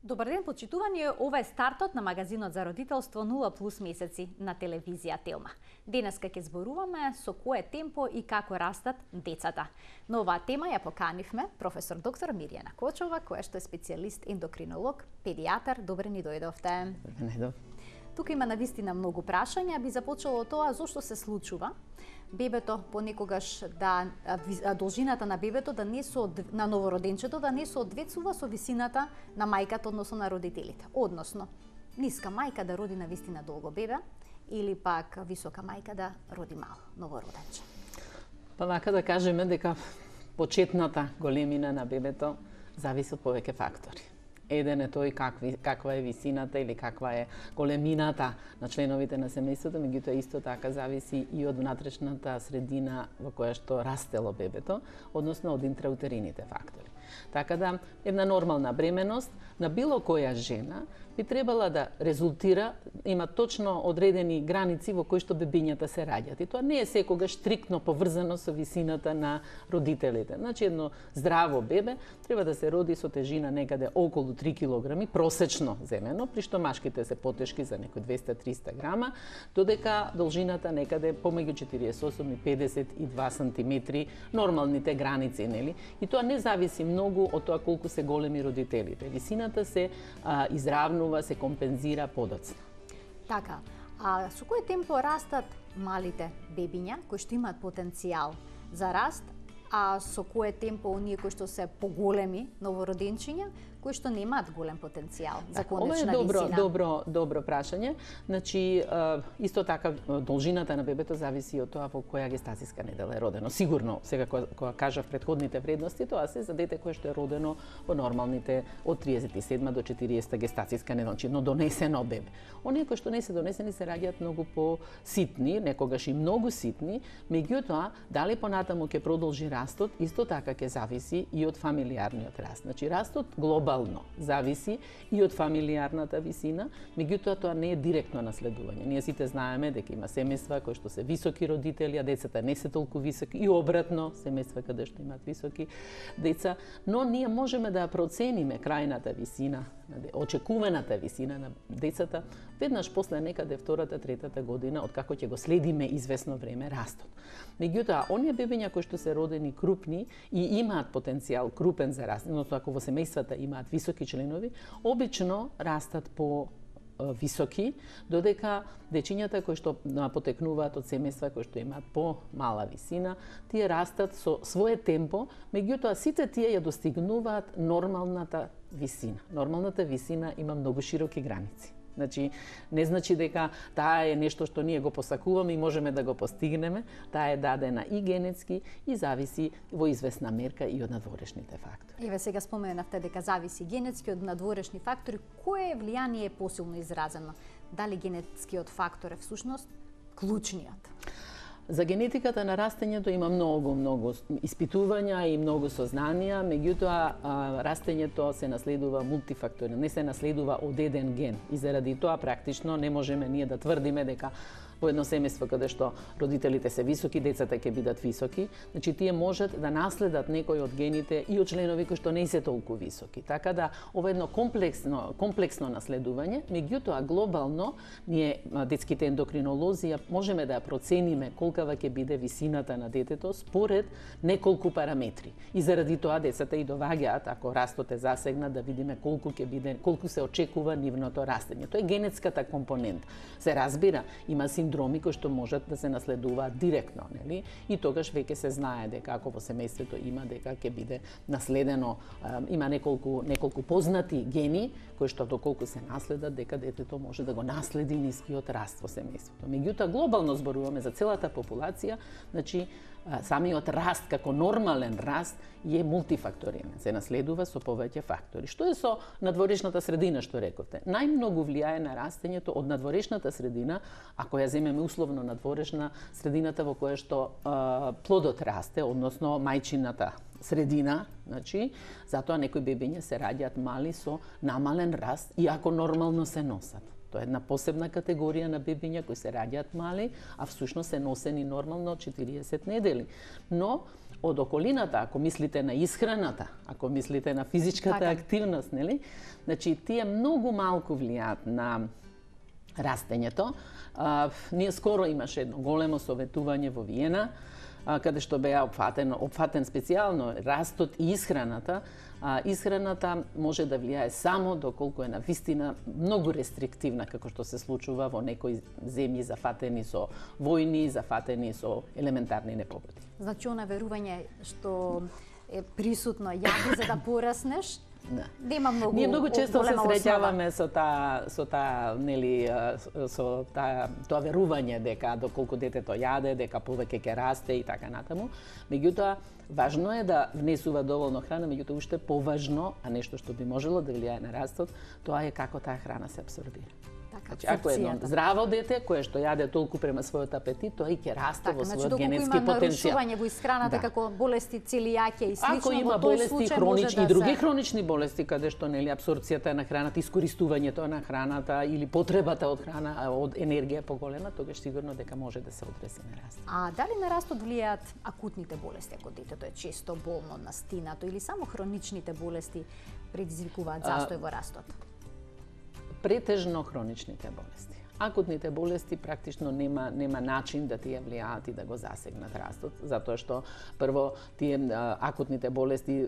Добар ден, почитувани, ова е стартот на магазинот за родителство 0+ месеци на телевизија Телма. Денеска ќе зборуваме со кое темпо и како растат децата. На оваа тема ја поканивме професор доктор Мирјана Кочова, која што е специјалист ендокринолог, педијатар. Добре ни дојдовте. Тука има навистина многу прашања, би започело од тоа зошто се случува бебето понекогаш должината на бебето на новороденчето да не соодветствува со висината на мајката, односно на родителите. Односно, ниска мајка да роди навистина долго бебе или пак висока мајка да роди мало новороденче. Па вака да кажеме дека почетната големина на бебето зависи од повеќе фактори. Еден е тој каква е висината или каква е големината на членовите на семејството, меѓутоа исто така зависи и од внатрешната средина во која што растело бебето, односно од интраутерините фактори. Така да, една нормална бременост на било која жена би требала да резултира, има точно одредени граници во кои што бебињата се раѓаат. И тоа не е секогаш стриктно поврзано со висината на родителите. Значи, едно здраво бебе треба да се роди со тежина некаде околу 3 килограми, просечно земено, при што машките се потешки за некои 200-300 грама, додека должината некаде помеѓу 48 и 52 сантиметри, нормалните граници, нели? И тоа не зависи многу од тоа колку се големи родителите. Висината се изравнува, се компензира подоцна. Така, а со кој темпо растат малите бебиња кои што имаат потенцијал за раст, а со кое темпо оние кои што се поголеми новороденчиња, кои што немаат голем потенцијал за конечна висина? Ова е добро прашање. Значи, исто така должината на бебето зависи од тоа во која гестацијска недела е родено. Сигурно, сега кога кажав претходните вредности, тоа се за дете кое што е родено во нормалните од 37 до 40 гестацијска недела, значи едно донесено бебе. Оние кои што не се донесени се раѓаат многу по-ситни, некогаш и многу ситни, меѓутоа, дали понатаму ќе продолжи растот, исто така ќе зависи и од фамилиарниот раст. Значи, растот глобално зависи и од фамилиарната висина, меѓутоа тоа не е директно наследување. Ние сите знаеме дека има семејства кои што се високи родители, а децата не се толку високи, и обратно, семејства каде што имаат високи деца, но ние можеме да процениме крајната висина, очекуваната висина на децата веднаш после некаде втората, третата година, од како ќе го следиме известно време растот. Меѓутоа, оние бебиња кои што се родени крупни и имаат потенцијал крупен за раст, но ако во семејствата имаат високи членови, обично растат по високи, додека дечињата кои што потекнуваат од семејства кои што имаат по-мала висина, тие растат со свое темпо, меѓутоа сите тие ја достигнуваат нормалната висина. Нормалната висина има многу широки граници. Значи, не значи дека таа е нешто што ние го посакуваме и можеме да го постигнеме, таа е дадена и генетски и зависи во известна мерка и од надворешните фактори. Еве сега споменавте дека зависи генетски од надворешни фактори. Кое влијание е посилно изразено? Дали генетскиот фактор е всушност клучниот? За генетиката на растењето има многу испитувања и многу сознанија, меѓутоа растењето се наследува мултифакторно, не се наследува од еден ген. И заради тоа практично не можеме ние да тврдиме дека во едно семејство каде што родителите се високи, децата ќе бидат високи, значи тие можат да наследат некои од гените и од членови кои што не се толку високи. Така да ова е едно комплексно наследување, меѓутоа глобално ние детските ендокринолози можеме да ја процениме колкава ќе биде висината на детето според неколку параметри. И заради тоа децата и доваѓаат, ако растот е засегнат, да видиме колку се очекува нивното растење. Тоа е генетската компонента. Се разбира, има синдроми кои што можат да се наследуваат директно, нели? И тогаш веќе се знае дека ако во семејството има дека ќе биде наследено, има неколку познати гени кои што доколку се наследат дека детето може да го наследи нискиот раст во семејството. Меѓутоа глобално зборуваме за целата популација, значи самиот раст како нормален раст е мултифакториен, се наследува со повеќе фактори. Што е со надворешната средина, што рековте? Најмногу влијае на растењето од надворешната средина, ако ја земеме условно надворешна, средината во која што плодот расте, односно мајчината средина, значи, затоа некои бебиња се раѓаат мали со намален раст, иако нормално се носат. Тоа е една посебна категорија на бебиња кои се раѓаат мали, а всушност се носени нормално 40 недели. Но од околината, ако мислите на исхраната, ако мислите на физичката активност, нели? Значи, тие многу малку влијаат на растењето. Ние скоро имаше едно големо советување во Виена, каде што беа опфатен специјално растот и исхраната. Исхраната може да влијае само доколку е навистина многу рестриктивна, како што се случува во некои земји зафатени со војни, зафатени со елементарни непогоди. Значи, она верување што е присутно јади за да пораснеш, нема многу. Ние многу често се среќаваме основа. со тоа верување дека доколку детето јаде, дека повеќе ќе расте и така натаму. Меѓутоа, важно е да внесува доволно храна, меѓутоа уште поважно, а нешто што би можело да влијае на растот, тоа е како таа храна се апсорбира. Значи, ако е едно здраво дете кое што јаде толку према својот апетит, тоа и ќе расте во својот генетски потенцијал. Значи, доколку има нарушување во исхраната, како болести, целијакија и слично, ако има болести хронични и други хронични болести каде што нели апсорбцијата на храната, искористувањето на храната или потребата од храна, од енергија поголема, тогаш сигурно дека може да се одрази на раст. А дали на растот влијаат акутните болести, ако детето е често болно, настинато, или само хроничните болести предизвикуваат застој во растот? Претежно хроничните болести. Акутните болести практично нема начин да тие влијаат и да го засегнат растот, затоа што прво тие акутните болести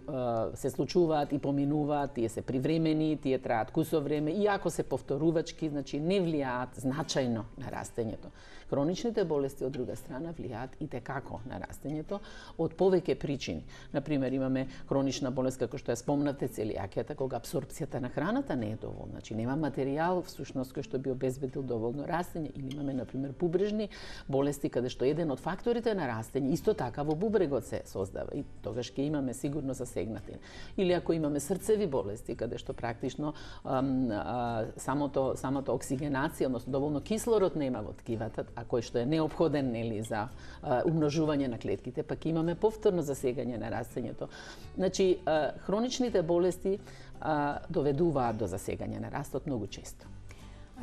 се случуваат и поминуваат, тие се привремени, тие траат кусо време и ако се повторувачки, значи не влијаат значајно на растењето. Хроничните болести од друга страна влијаат и текако на растењето од повеќе причини. Например, имаме хронична болест како што ја спомнате целијакијата, кога апсорбцијата на храната не е доволна, значи нема материјал всушност кој што би обезбедил доволно растење, или имаме например бубрежни болести каде што еден од факторите на растење исто така во бубрегот се создава и тогаш ќе имаме сигурно засегнати. Или ако имаме срцеви болести каде што практично самото оксигенација, односно доволно кислород нема во ткивата, а кој што е неопходен нели за умножување на клетките, пак имаме повторно засегање на растењето. Значи, хроничните болести доведуваат до засегање на растот многу често.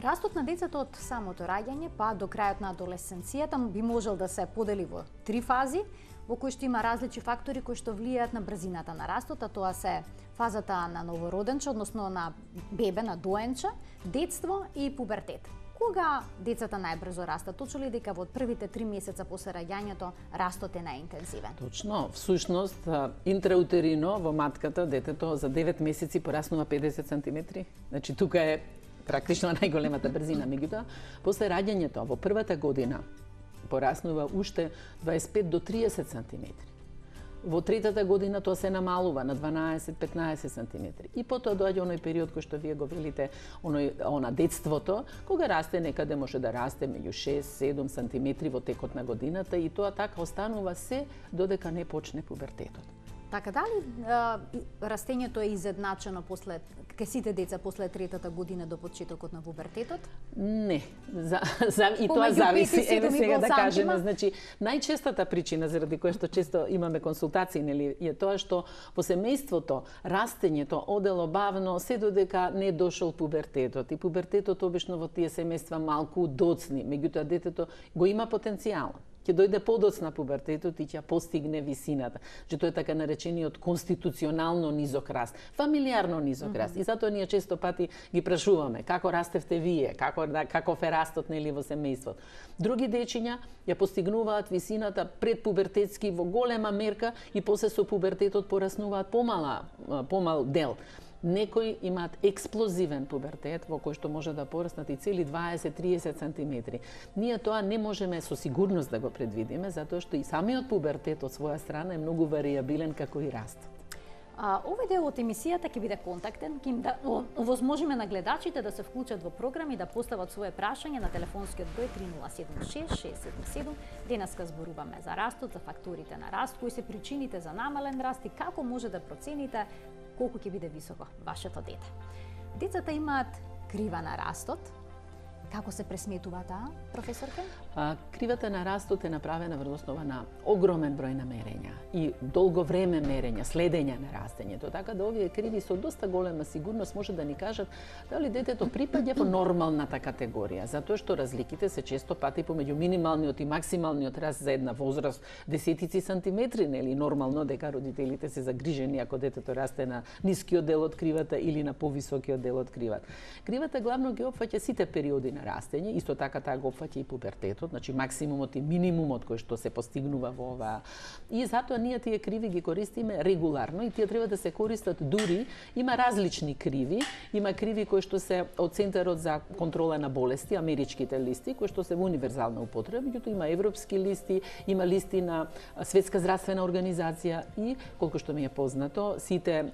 Растот на децата од самото раѓање па до крајот на адолесценцијата би можел да се подели во 3 фази, во кои што има различни фактори кои што влијаат на брзината на растот, а тоа се фазата на новороденче, односно на бебе, на доенче, детство и пубертет. Кога децата најбрзо растат? Точно ли дека во првите 3 месеца после раѓањето растот е најинтензивен? Точно. Всушност, интраутерино во матката детето за 9 месеци пораснува 50 сантиметри. Значи, тука е практично најголемата брзина. Меѓутоа, после раѓањето во првата година пораснува уште 25 до 30 сантиметри. Во третата година тоа се намалува на 12-15 сантиметри. И потоа доаѓа оној период кој што вие го велите, она детството, кога расте некаде може да расте меѓу 6-7 сантиметри во текот на годината и тоа така останува се додека не почне пубертетот. Така, дали растењето е изедначено после кај сите деца после третата година до почетокот на пубертетот? Не. И тоа зависи. Еве сега да кажеме, значи најчестата причина заради која што често имаме консултации, нели, е тоа што во семејството растењето одело бавно се додека не дошол пубертетот. И пубертетот обично во тие семејства малку доцни, меѓутоа детето го има потенцијал. Ќе дојде подоцна пубертетот и ќе постигне висината. Че тоа е така наречениот конституционално низок раст, фамилиарно низок раст. И затоа ние често пати ги прашуваме како растевте вие, каков е растот нели во семејството. Други дечиња ја постигнуваат висината предпубертетски во голема мерка и после со пубертетот пораснуваат помал дел. Некои имаат експлозивен пубертет во кој што може да пораснат и цели 20-30 сантиметри. Ние тоа не можеме со сигурност да го предвидиме, затоа што и самиот пубертет од своја страна е многу варијабилен како и растот. Овој дел од емисијата ќе биде контактен, ќе им да овозможиме на гледачите да се вклучат во програми и да постават своje прашање на телефонскиот број 3076 677. Денеска зборуваме за растот, за факторите на раст, кои се причините за намален раст и како може да процените колку ќе биде високо вашето дете. Децата имаат крива на растот. Како се пресметува таа, професорке? Кривата на растот е направена врз основа на огромен број на мерења и долго време мерења, следење на растењето, така да овие криви со доста голема сигурност може да ни кажат дали детето припаѓа во нормалната категорија, затоа што разликите се често пати помеѓу минималниот и максималниот раст за една возраст десетици сантиметри, нели нормално дека родителите се загрижени ако детето расте на нискиот дел од кривата или на повисокиот дел од кривата. Кривата главно ги опфаќа сите периоди на растење, исто така таа го опфаќа и пубертетот, значи максимумот и минимумот кој што се постигнува во оваа. И затоа ние тие криви ги користиме регуларно и тие треба да се користат дури има различни криви, има криви кои што се од Центарот за контрола на болести, америчките листи, кои што се во универзална употреба, меѓутоа има европски листи, има листи на Светска здравствена организација и колку што ми е познато, сите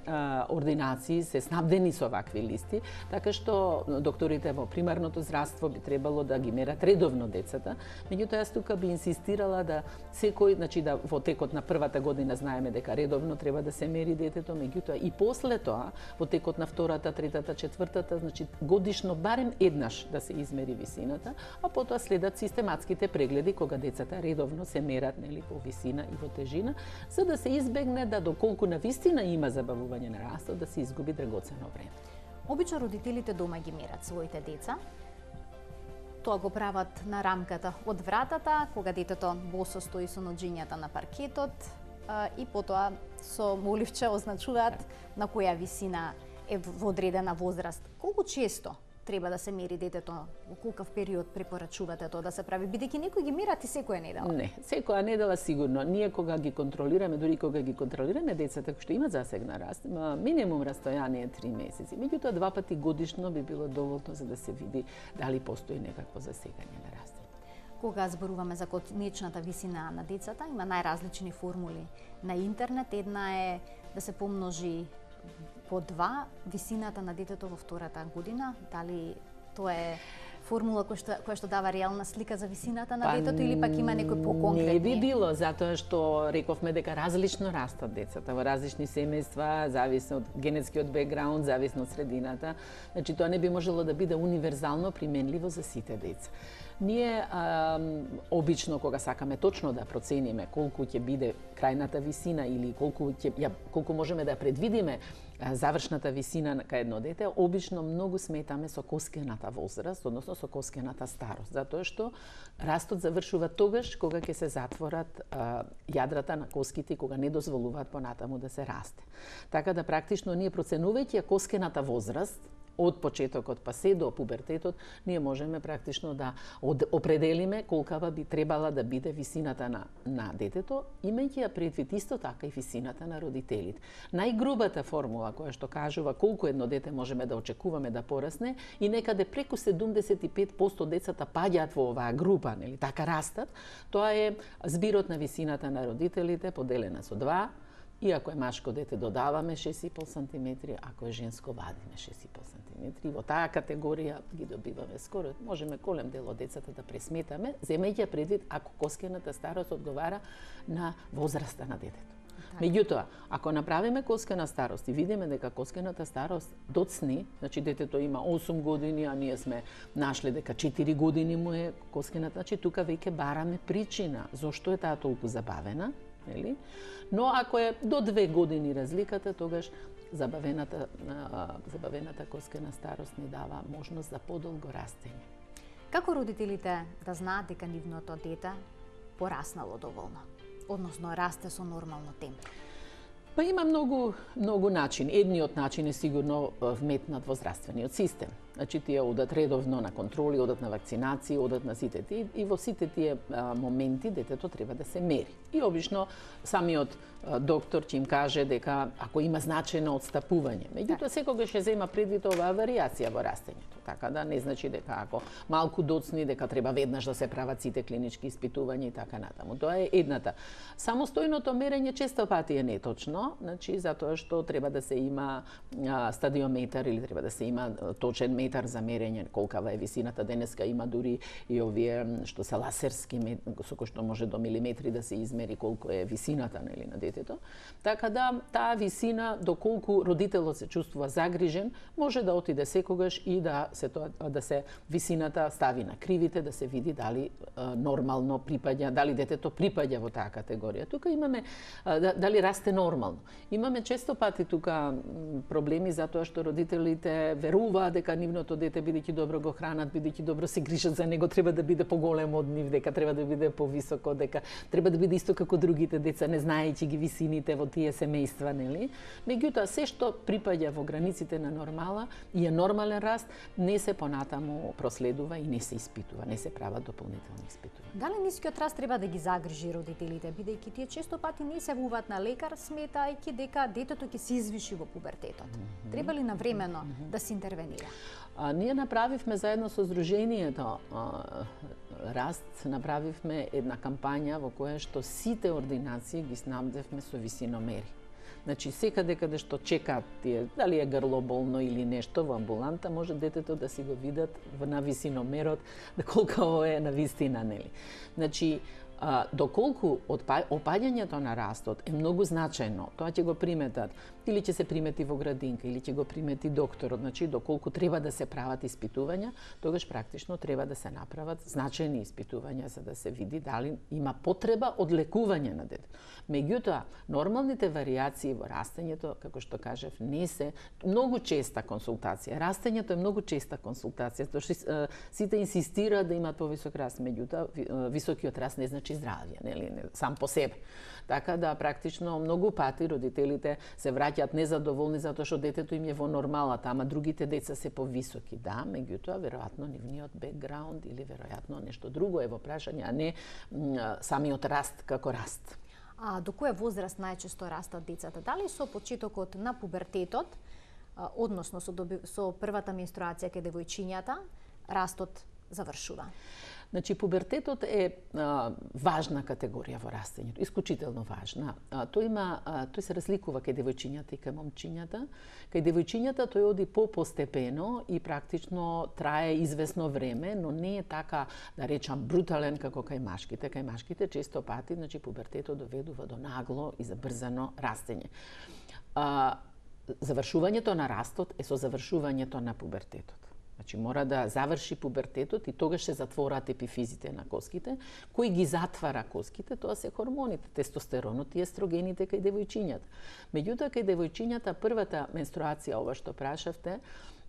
ординации се снабдени со вакви листи, така што докторите во примарното здравство би требало да ги мерат редовно децата. Меѓутоа јас тука би инсистирала да секој, значи да во текот на првата година знаеме дека редовно треба да се мери детето, меѓутоа и после тоа во текот на втората, третата, четвртата, значи годишно барем еднаш да се измери висината, а потоа следат систематските прегледи кога децата редовно се мерат нели по висина и во тежина, за да се избегне да доколку навистина има забавување на растот да се изгуби драгоцено време. Обично родителите дома ги мерат своите деца. Тоа го прават на рамката од вратата, кога детето босо стои со ноџињата на паркетот и потоа со моливче означуваат на која висина е во одредена возраст. Колку често треба да се мери детето, во колкав период препорачувате тоа да се прави, бидејќи некои ги мерат и секоја недела? Не, секоја недела сигурно. Ние кога ги контролираме, дури кога ги контролираме децата кои што имаат засегна раст, минимум растојание 3 месеци. Меѓутоа 2 пати годишно би било доволно за да се види дали постои некакво засегање на растење. Кога зборуваме за конечната висина на децата, има најразлични формули на интернет. Една е да се помножи по 2 висината на детето во втората година. Дали тоа е формула која што дава реална слика за висината на детето или пак има некои поконкретни? Не би било, затоа што рековме дека различно растат децата во различни семејства, зависно од генетскиот бекграунд, зависно од средината. Значи тоа не би можело да биде универзално применливо за сите деца. Ние обично кога сакаме точно да процениме колку ќе биде крајната висина или колку можеме да предвидиме завршната висина на едно дете, обично многу сметаме со коскената возраст, односно со коскената старост, затоа што растот завршува тогаш кога ќе се затворат јадрата на коските и кога не дозволуваат понатаму да се расте. Така да практично ние проценувајќи коскената возраст од почетокот па се до пубертетот, ние можеме практично да определиме колкава би требала да биде висината на детето, имајќи ја предвид исто така и висината на родителите. Најгрубата формула која што кажува колку едно дете можеме да очекуваме да порасне и некаде преку 75% децата паѓаат во оваа група, нели така растат, тоа е збирот на висината на родителите поделена со 2. И ако е машко дете додаваме 6,5 см, ако е женско вадиме 6,5 см. Во таа категорија ги добиваме скоро, можеме голем дел од децата да пресметаме, земејќи предвид ако коскената старост одговара на возраста на детето. Меѓутоа, ако направиме коскена старост и видиме дека коскената старост доцни, значи детето има 8 години, а ние сме нашли дека 4 години му е коскената, значи тука веќе бараме причина зошто е таа толку забавена, нели? Но ако е до 2 години разликата, тогаш забавената коскена старост ни дава можност за подолго растење. Како родителите да знаат дека нивното дете пораснало доволно, односно расте со нормално темпо? Па има многу начини. Едниот начин е сигурно вметнат во здравствениот систем. Значи тие одат редовно на контроли, одат на вакцинации, одат на сите тие и во сите тие моменти детето треба да се мери. И обично самиот доктор ќе им каже дека ако има значајно отстапување. Меѓутоа секогаш ќе зема предвид оваа варијација во растењето. Така да не значи дека ако малку доцни дека треба веднаш да се прават сите клинички испитувања и така натаму. Тоа е едната. Самостојното мерење често пати е неточно, значи затоа што треба да се има стадиометар или треба да се има точен метар за мерење колкава е висината. Денеска има дури и овие што се ласерски со кои што може до милиметри да се измери колку е висината нели на детето. Така да таа висина доколку родителот се чувствува загрижен, може да отиде секогаш и да да се висината стави на кривите, да се види дали нормално припаѓа, дали детето припаѓа во таа категорија. Тука имаме дали расте нормално. Имаме често пати тука проблеми затоа што родителите веруваат дека нивното дете бидејќи добро го хранат, бидејќи добро се грижат за него, треба да биде поголем од нив, дека треба да биде повисоко, дека треба да биде исто како другите деца, не знаејќи ги висините во тие семејства, нели? Меѓутоа, се што припаѓа во границите на нормала и е нормален раст, не се понатаму проследува и не се испитува, не се прават дополнителни испитувања. Дали нискиот раст треба да ги загрижи родителите, бидејќи тие често пати не се јавуваат на лекар, сметајќи дека детето ќе се извиши во пубертетот? Треба ли навремено да се интервенира? Ние направивме заедно со Сдруженијето Раст, направивме една кампања во која што сите ординации ги снабдевме со висиномери. Значи, секаде каде што чекаат тие, дали е грло болно или нешто во амбуланта, може детето да си го видат на висиномерот, колку е на вистина, нели? Значи, доколку опаѓањето на растот е многу значајно, тоа ќе го приметат, или ќе се примети во градинка, или ќе го примети докторот, значи доколку треба да се прават испитувања, тогаш практично треба да се направат значајни испитувања за да се види дали има потреба од лекување на детето. Меѓутоа, нормалните варијации во растењето, како што кажав, не се многу честа консултација. Растењето е многу честа консултација, тоа што сите инсистираат да имаат повисок раст, меѓутоа високиот раст не значи здравје, нели, сам по себе. Така да практично многу пати родителите се враќаат незадоволни затоа што детето им е во нормалата, ама другите деца се повисоки. Да, меѓутоа веројатно нивниот бекграунд или веројатно нешто друго е во прашање, а не самиот раст како раст. А до која возраст најчесто растат децата? Дали со почетокот на пубертетот, односно со првата менструација кај девојчињата, растот завршува? Значи, пубертетот е важна категорија во растењето, исклучително важна. Тој се разликува кај девојчињата и кај момчињата. Кај девојчињата тој оди постепено и практично трае извесно време, но не е така, да речам, брутален како кај машките. Кај машките често пати, значи, пубертетот доведува до нагло и забрзано растење. Завршувањето на растот е со завршувањето на пубертетот. Значи, мора да заврши пубертетот и тогаш се затворат епифизите на коските. Кој ги затвара коските, тоа се хормоните, тестостеронот и естрогените кај девојчињата. Меѓутоа, кај девојчињата, првата менструација, ова што прашавте,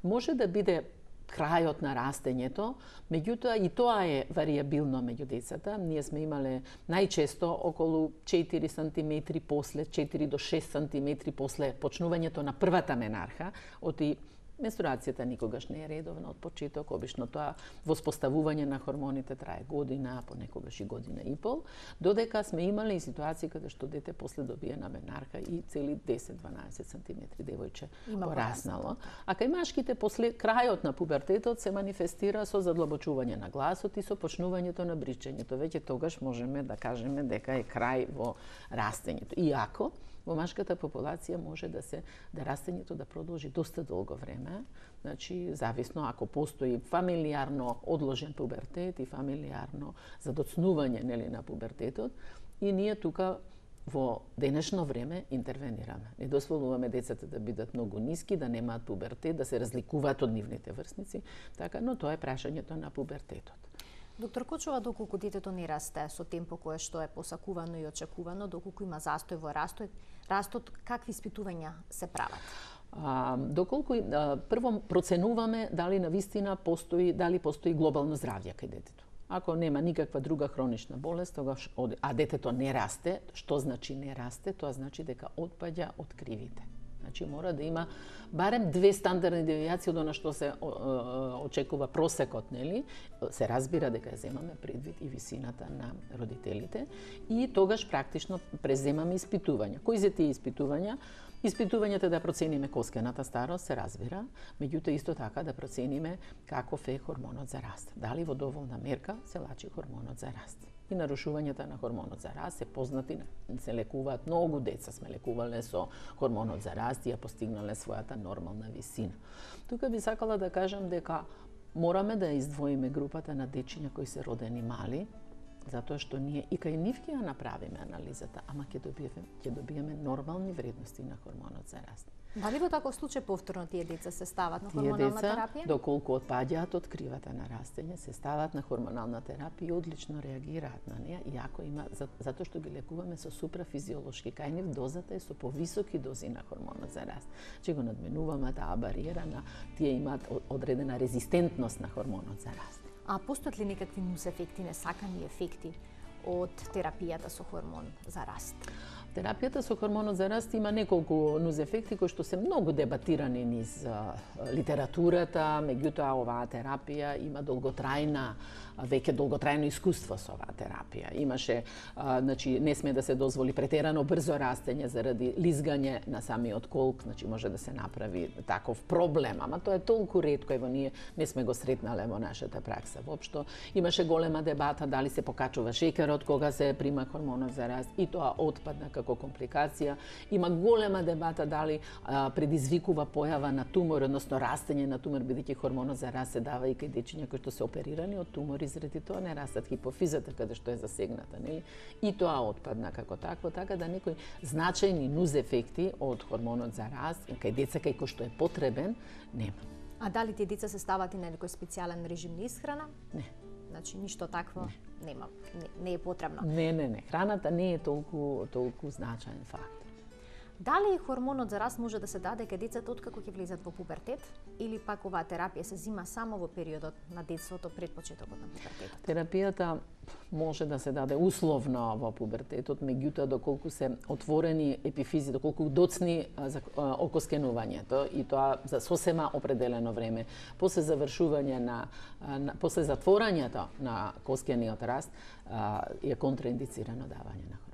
може да биде крајот на растењето, меѓутоа и тоа е варијабилно меѓу децата. Ние сме имале најчесто околу 4 см после, 4 до 6 см после почнувањето на првата менарха, оти менструацијата никогаш не е редовна од почеток, обично тоа воспоставување на хормоните трае година, понекогаш и година и пол, додека сме имале и ситуации каде што дете после добие на менарха и цели 10-12 см девојче пораснало. А кај машките после крајот на пубертетот се манифестира со задлабочување на гласот и со почнувањето на бричењето. Веќе тогаш можеме да кажеме дека е крај во растењето. Иако во машката популација може да растењето да продолжи доста долго време, значи зависно ако постои фамилиарно одложен пубертет и фамилиарно задоцнување, нели, на пубертетот, и ние тука во денешно време интервенираме. Не дозволуваме децата да бидат многу ниски, да немаат пубертет, да се разликуваат од нивните врсници, така, но тоа е прашањето на пубертетот. Доктор Кочова, доколку детето не расте со темпо кое што е посакувано и очекувано, доколку има застој во растот, какви испитувања се прават? Доколку прво проценуваме дали навистина дали постои глобално здравје кај детето. Ако нема никаква друга хронична болест, тогаш а детето не расте, што значи не расте? Тоа значи дека отпаѓа од кривите. Значи мора да има барем 2 стандардни девијации од она што се очекува просекот, нели? Се разбира дека ја земаме предвид и висината на родителите и тогаш практично преземаме испитувања. Кои се тие испитувања? Испитувањата да процениме коскената старост, се разбира, меѓутоа исто така да процениме каков е хормонот за раст. Дали во доволна мерка се лачи хормонот за раст. И нарушувањата на хормонот за раст се познати, се лекуваат, многу деца сме лекувале со хормонот за раст и ја постигнале својата нормална висина. Тука би сакала да кажам дека мораме да издвоиме групата на дечиња кои се родени мали затоа што ние и кај нив ќе ја направиме анализата, ама ќе добиеме нормални вредности на хормонот за раст. Дали во таков случај повторно тие деца се стават на хормонална терапија? Доколку отпаѓаат од кривата на растење, се стават на хормонална терапија и одлично реагираат на неа, иако има затоа што ги лекуваме со супрафизиолошки кај нив дозата е со повисоки дози на хормонот за раст. Че го надменуваме таа бариера на тие имаат одредена резистентност на хормонот за раст. А постојат ли некакви нусефекти, несакани ефекти од терапијата со хормон за раст? Терапијата со хормонот за раст има неколку нузефекти кои што се многу дебатирани низ литературата, меѓутоа оваа терапија има веќе долготрајно искуство со оваа терапија. Имаше, значи, не сме да се дозволи претерано брзо растење заради лизгање на самиот колк, значи може да се направи таков проблем, ама тоа е толку ретко, ево ние не сме го сретнале во нашата пракса. Воопшто имаше голема дебата дали се покачува шеќерот кога се прима хормонот за раст и тоа отпадна како компликација. Има голема дебата дали предизвикува појава на тумор, односно растење на тумор, бидејќи хормонот за раст се дава и кај дечиња кои што се оперирани од тумори, заради тоа не растат хипофизата каде што е засегната, нели? И тоа отпадна како такво, така да некои значајни нузефекти од хормонот за раст кај деца кај кој што е потребен нема. А дали тие деца се стават и на некој специјален режим на исхрана? Не. Значи ништо такво нема, не е потребно. Не, храната не е толку значаен фактор. Дали хормонот за раст може да се даде кај децата откако ќе влезат во пубертет или пак оваа терапија се зима само во периодот на детството пред почетокот на пубертетот? Терапијата може да се даде условно во пубертетот, меѓутоа доколку се отворени епифизи, доколку доцни окоскенувањето и тоа за сосема определено време, после завршување после затворањето на коскениот раст е контраиндицирано давање на хормон.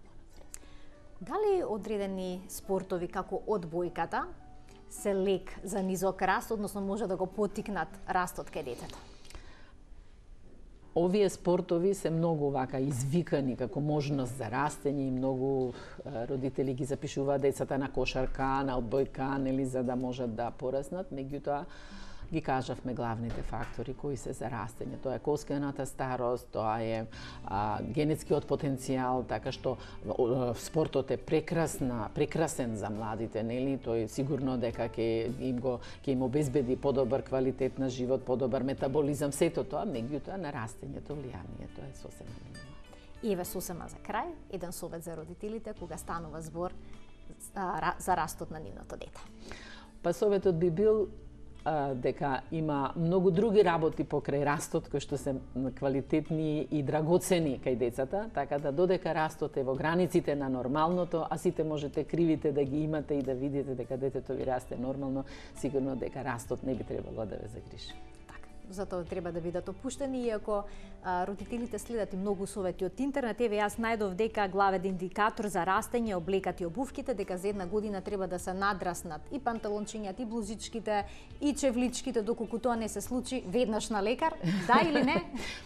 Дали одредени спортови како одбојката се лек за низок раст, односно може да го поттикнат растот кај детето? Овие спортови се многу вака извикани како можност за растење и многу родители ги запишуваат децата на кошарка, на одбојка, нели, за да можат да пораснат, меѓутоа ги кажавме главните фактори кои се за растење. Тоа е коскената старост, тоа е генетскиот потенцијал, така што спортот е прекрасен за младите, нели? Тој сигурно дека ќе им обезбеди подобар квалитет на живот, подобар метаболизам, сето тоа, меѓутоа на растењето влијанието е сосема минимално. И еве сосема за крај, еден совет за родителите кога станува збор за растот на нивното дете. Па советот би бил дека има многу други работи покрај растот кои што се квалитетни и драгоцени кај децата, така да додека растот е во границите на нормалното, а сите можете кривите да ги имате и да видите дека детето ви расте нормално, сигурно дека растот не би требало да ве загрижи. Затоа треба да бидат опуштени, иако родителите следат и многу совети од интернет. Еве јас најдов дека главен индикатор за растење облекат и обувките, дека за една година треба да се надраснат и панталончињата, и блузичките, и чевличките, доколку тоа не се случи веднаш на лекар, да или не?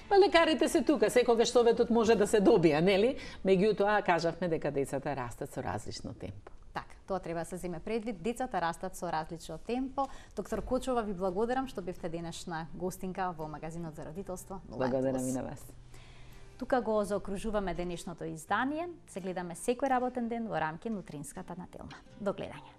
Па лекарите се тука, секогаш советот може да се добија, нели? Меѓутоа кажавме дека децата растат со различно темпо. Така, тоа треба да се земе предвид. Децата растат со различно темпо. Доктор Кочова, ви благодарам што бевте денешна гостинка во магазинот за родителство. Благодарам и на вас. Тука го заокружуваме денешното издание. Се гледаме секој работен ден во рамки Нутринската нателма. До гледање.